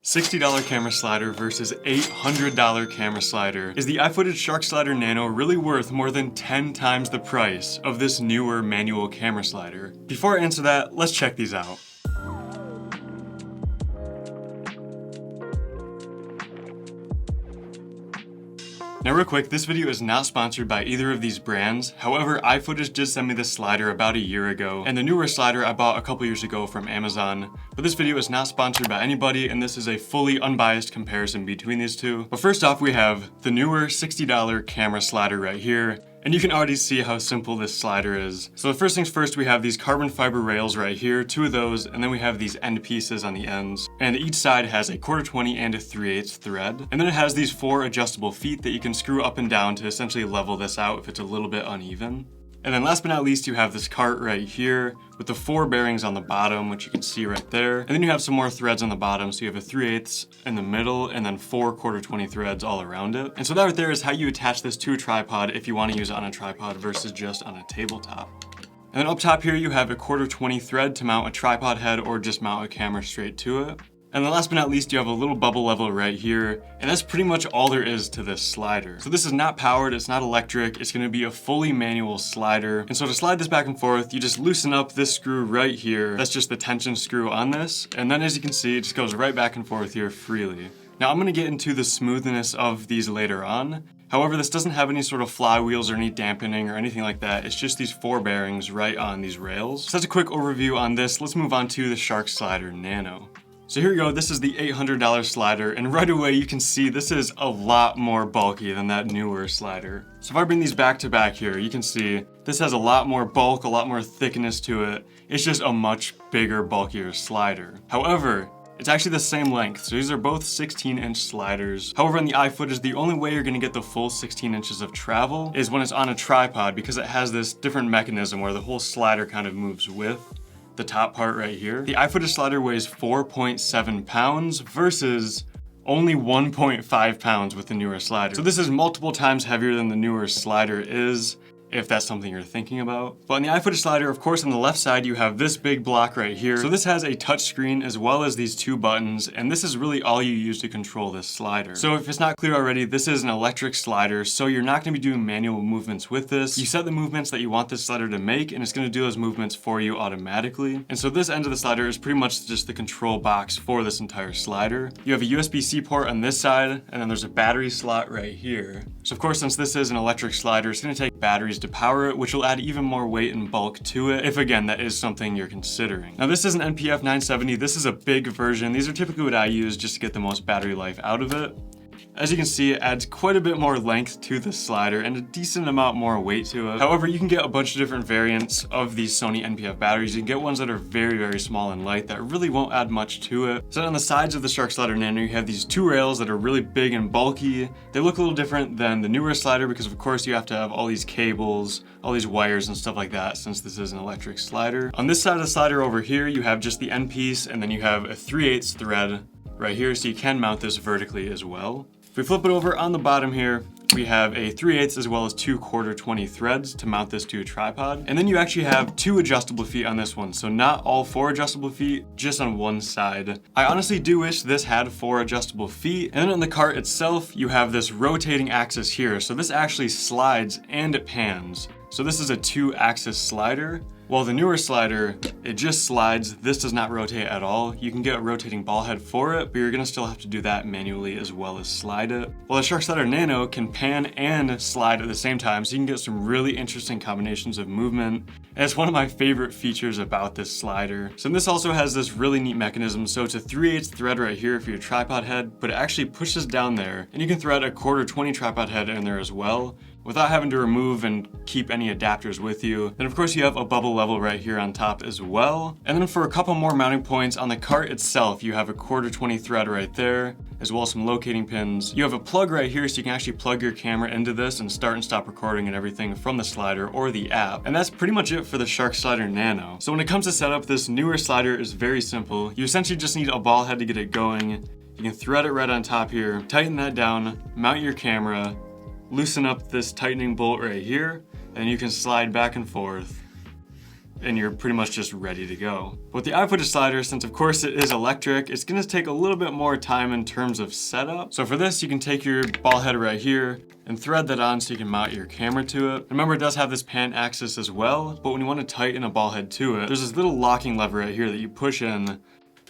$60 camera slider versus $800 camera slider. Is the iFootage Shark Slider Nano really worth more than 10 times the price of this newer manual camera slider? Before I answer that, let's check these out. Now real quick, this video is not sponsored by either of these brands. However, iFootage did send me this slider about a year ago, and the Neewer slider I bought a couple years ago from Amazon. But this video is not sponsored by anybody, and this is a fully unbiased comparison between these two. But first off, we have the Neewer $60 camera slider right here. And you can already see how simple this slider is. So the first things first, we have these carbon fiber rails right here, 2 of those, and then we have these end pieces on the ends. And each side has a 1/4-20 and a 3/8 thread. And then it has these 4 adjustable feet that you can screw up and down to essentially level this out if it's a little bit uneven. And then last but not least, you have this cart right here with the 4 bearings on the bottom, which you can see right there. And then you have some more threads on the bottom. So you have a 3/8 in the middle and then 4 1/4-20 threads all around it. And so that right there is how you attach this to a tripod if you want to use it on a tripod versus just on a tabletop. And then up top here, you have a 1/4-20 thread to mount a tripod head or just mount a camera straight to it. And then last but not least, you have a little bubble level right here, and that's pretty much all there is to this slider. So this is not powered, it's not electric, it's gonna be a fully manual slider. And so to slide this back and forth, you just loosen up this screw right here. That's just the tension screw on this. And then as you can see, it just goes right back and forth here freely. Now I'm gonna get into the smoothness of these later on. However, this doesn't have any sort of flywheels or any dampening or anything like that. It's just these 4 bearings right on these rails. So that's a quick overview on this. Let's move on to the Shark Slider Nano. So here we go, this is the $800 slider, and right away you can see this is a lot more bulky than that Neewer slider. So if I bring these back to back here, you can see this has a lot more bulk, a lot more thickness to it. It's just a much bigger, bulkier slider. However, it's actually the same length, so these are both 16-inch sliders. However, in the iFootage, the only way you're gonna get the full 16 inches of travel is when it's on a tripod, because it has this different mechanism where the whole slider kind of moves with the top part right here. The iFootage slider weighs 4.7 pounds versus only 1.5 pounds with the Neewer slider. So this is multiple times heavier than the Neewer slider is, if that's something you're thinking about. But on the iFootage slider, of course, on the left side, you have this big block right here. So this has a touch screen as well as these 2 buttons, and this is really all you use to control this slider. So if it's not clear already, this is an electric slider, so you're not gonna be doing manual movements with this. You set the movements that you want this slider to make, and it's gonna do those movements for you automatically. And so this end of the slider is pretty much just the control box for this entire slider. You have a USB-C port on this side, and then there's a battery slot right here. So of course, since this is an electric slider, it's gonna take batteries to power it, which will add even more weight and bulk to it, if again, that is something you're considering. Now this is an NPF 970, this is a big version. These are typically what I use just to get the most battery life out of it. As you can see, it adds quite a bit more length to the slider and a decent amount more weight to it. However, you can get a bunch of different variants of these Sony NPF batteries. You can get ones that are very, very small and light that really won't add much to it. So on the sides of the Shark Slider Nano, you have these 2 rails that are really big and bulky. They look a little different than the Neewer slider because of course you have to have all these cables, all these wires and stuff like that since this is an electric slider. On this side of the slider over here, you have just the end piece and then you have a 3/8 thread right here, so you can mount this vertically as well. If we flip it over on the bottom here, we have a 3/8 as well as 2 1/4-20 threads to mount this to a tripod. And then you actually have 2 adjustable feet on this one. So not all 4 adjustable feet, just on one side. I honestly do wish this had 4 adjustable feet. And then on the cart itself, you have this rotating axis here. So this actually slides and it pans. So this is a 2-axis slider. While the Neewer slider, it just slides. This does not rotate at all. You can get a rotating ball head for it, but you're gonna still have to do that manually as well as slide it. While the Shark Slider Nano can pan and slide at the same time, so you can get some really interesting combinations of movement. And it's one of my favorite features about this slider. So this also has this really neat mechanism. So it's a 3/8 thread right here for your tripod head, but it actually pushes down there, and you can thread a 1/4-20 tripod head in there as well, without having to remove and keep any adapters with you. Then of course you have a bubble level right here on top as well. And then for a couple more mounting points on the cart itself, you have a 1/4-20 thread right there, as well as some locating pins. You have a plug right here so you can actually plug your camera into this and start and stop recording and everything from the slider or the app. And that's pretty much it for the Shark Slider Nano. So when it comes to setup, this Neewer slider is very simple. You essentially just need a ball head to get it going. You can thread it right on top here, tighten that down, mount your camera, loosen up this tightening bolt right here, and you can slide back and forth. and you're pretty much just ready to go. With the iFootage slider, since of course it is electric, it's gonna take a little bit more time in terms of setup. So for this, you can take your ball head right here and thread that on so you can mount your camera to it. Remember, it does have this pan axis as well, but when you want to tighten a ball head to it, there's this little locking lever right here that you push in.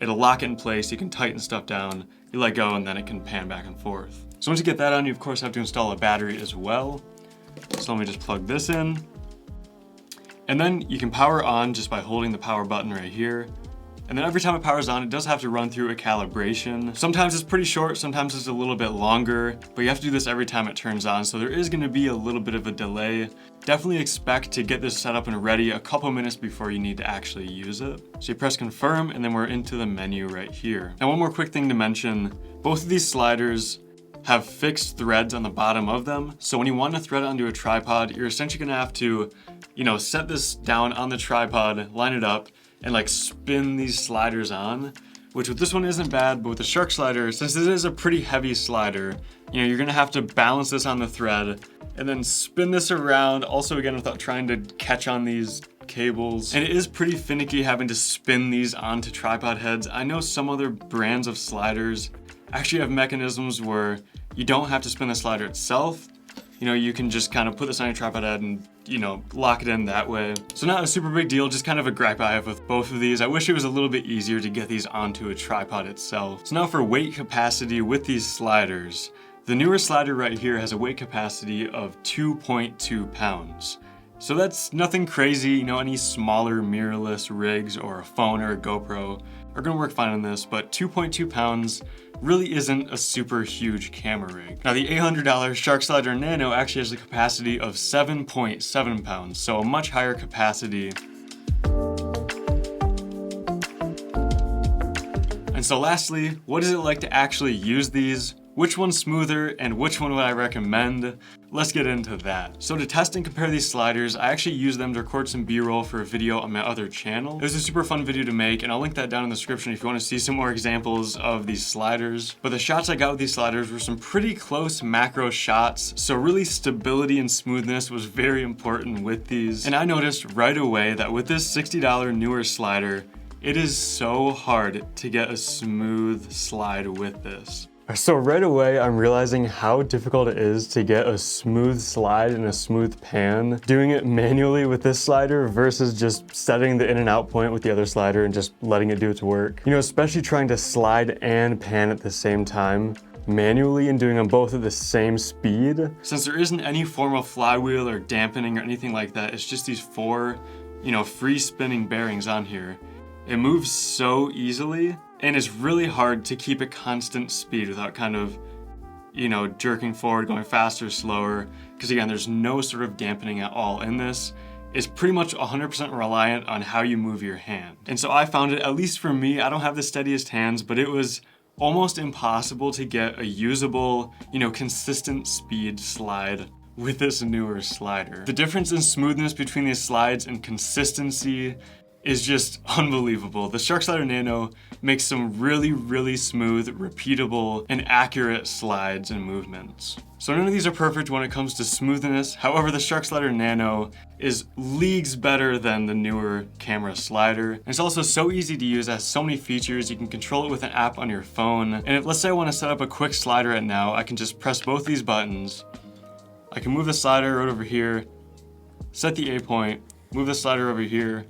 It'll lock it in place, you can tighten stuff down, you let go, and then it can pan back and forth. So once you get that on, you of course have to install a battery as well. So let me just plug this in. And then you can power on just by holding the power button right here. And then every time it powers on, it does have to run through a calibration. Sometimes it's pretty short, sometimes it's a little bit longer, but you have to do this every time it turns on, so there is gonna be a little bit of a delay. Definitely expect to get this set up and ready a couple minutes before you need to actually use it. So you press confirm, and then we're into the menu right here. Now, one more quick thing to mention, both of these sliders have fixed threads on the bottom of them. So when you want to thread it onto a tripod, you're essentially gonna have to, set this down on the tripod, line it up, and like spin these sliders on, which with this one isn't bad, but with the Shark Slider, since it is a pretty heavy slider, you're gonna have to balance this on the thread and then spin this around, also again without trying to catch on these cables. And it is pretty finicky having to spin these onto tripod heads. I know some other brands of sliders actually have mechanisms where you don't have to spin the slider itself. You can just kind of put this on your tripod head and, lock it in that way. So not a super big deal, just kind of a gripe I have with both of these. I wish it was a little bit easier to get these onto a tripod itself. So now for weight capacity with these sliders, the Neewer slider right here has a weight capacity of 2.2 pounds. So that's nothing crazy, any smaller mirrorless rigs or a phone or a GoPro are gonna work fine on this, but 2.2 pounds really isn't a super huge camera rig. Now the $800 Shark Slider Nano actually has a capacity of 7.7 pounds, so a much higher capacity. And so lastly, what is it like to actually use these? Which one's smoother and which one would I recommend? Let's get into that. So to test and compare these sliders, I actually used them to record some B-roll for a video on my other channel. It was a super fun video to make, and I'll link that down in the description if you want to see some more examples of these sliders. But the shots I got with these sliders were some pretty close macro shots, so really stability and smoothness was very important with these. And I noticed right away that with this $60 Neewer slider, it is so hard to get a smooth slide with this. So right away, I'm realizing how difficult it is to get a smooth slide and a smooth pan. Doing it manually with this slider versus just setting the in and out point with the other slider and just letting it do its work. Especially trying to slide and pan at the same time manually and doing them both at the same speed. Since there isn't any form of flywheel or dampening or anything like that, it's just these four, free spinning bearings on here. It moves so easily, and it's really hard to keep a constant speed without kind of, jerking forward, going faster, slower, because again, there's no sort of dampening at all in this. It's pretty much 100% reliant on how you move your hand. And so I found it, at least for me, I don't have the steadiest hands, but it was almost impossible to get a usable, consistent speed slide with this Neewer slider. The difference in smoothness between these slides and consistency is just unbelievable. The Shark Slider Nano makes some really, really smooth, repeatable, and accurate slides and movements. So none of these are perfect when it comes to smoothness. However, the Shark Slider Nano is leagues better than the Neewer camera slider. And it's also so easy to use, it has so many features. You can control it with an app on your phone. And if, let's say I want to set up a quick slider right now, I can just press both these buttons. I can move the slider right over here, set the A point, move the slider over here,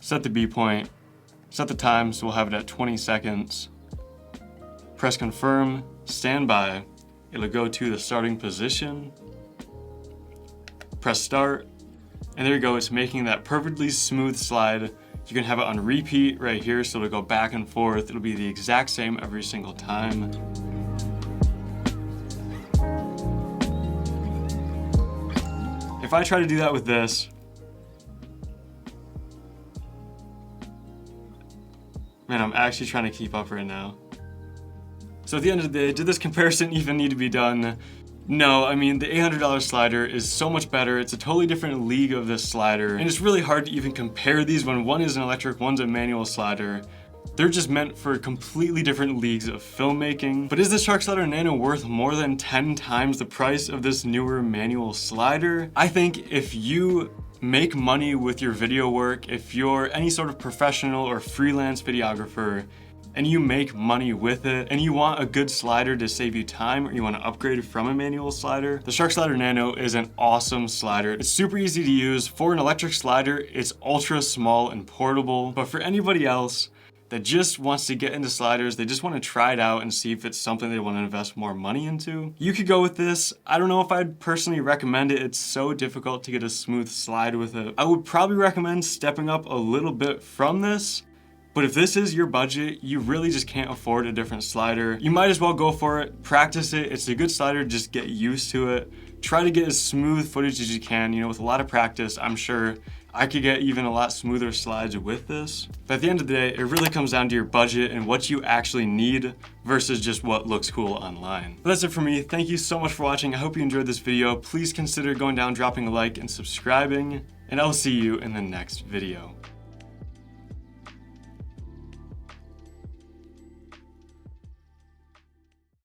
set the B point, set the time, so we'll have it at 20 seconds. Press confirm, stand by. It'll go to the starting position. Press start, and there you go, it's making that perfectly smooth slide. You can have it on repeat right here, so it'll go back and forth. It'll be the exact same every single time. If I try to do that with this, man, I'm actually trying to keep up right now. So at the end of the day, did this comparison even need to be done? No, I mean, the $800 slider is so much better. It's a totally different league of this slider. And it's really hard to even compare these when one is an electric, one's a manual slider. They're just meant for completely different leagues of filmmaking. But is the Shark Slider Nano worth more than 10 times the price of this Neewer manual slider? I think if you make money with your video work, if you're any sort of professional or freelance videographer, and you make money with it, and you want a good slider to save you time, or you want to upgrade from a manual slider, the Shark Slider Nano is an awesome slider. It's super easy to use. For an electric slider, it's ultra small and portable, but for anybody else that just wants to get into sliders, they just want to try it out and see if it's something they want to invest more money into, you could go with this. I don't know if I'd personally recommend it. It's so difficult to get a smooth slide with it. I would probably recommend stepping up a little bit from this. But if this is your budget, you really just can't afford a different slider. You might as well go for it, practice it. It's a good slider, just get used to it. Try to get as smooth footage as you can. You know, with a lot of practice, I'm sure I could get even a lot smoother slides with this. But at the end of the day, it really comes down to your budget and what you actually need versus just what looks cool online. But that's it for me. Thank you so much for watching. I hope you enjoyed this video. Please consider going down, dropping a like, and subscribing, and I'll see you in the next video.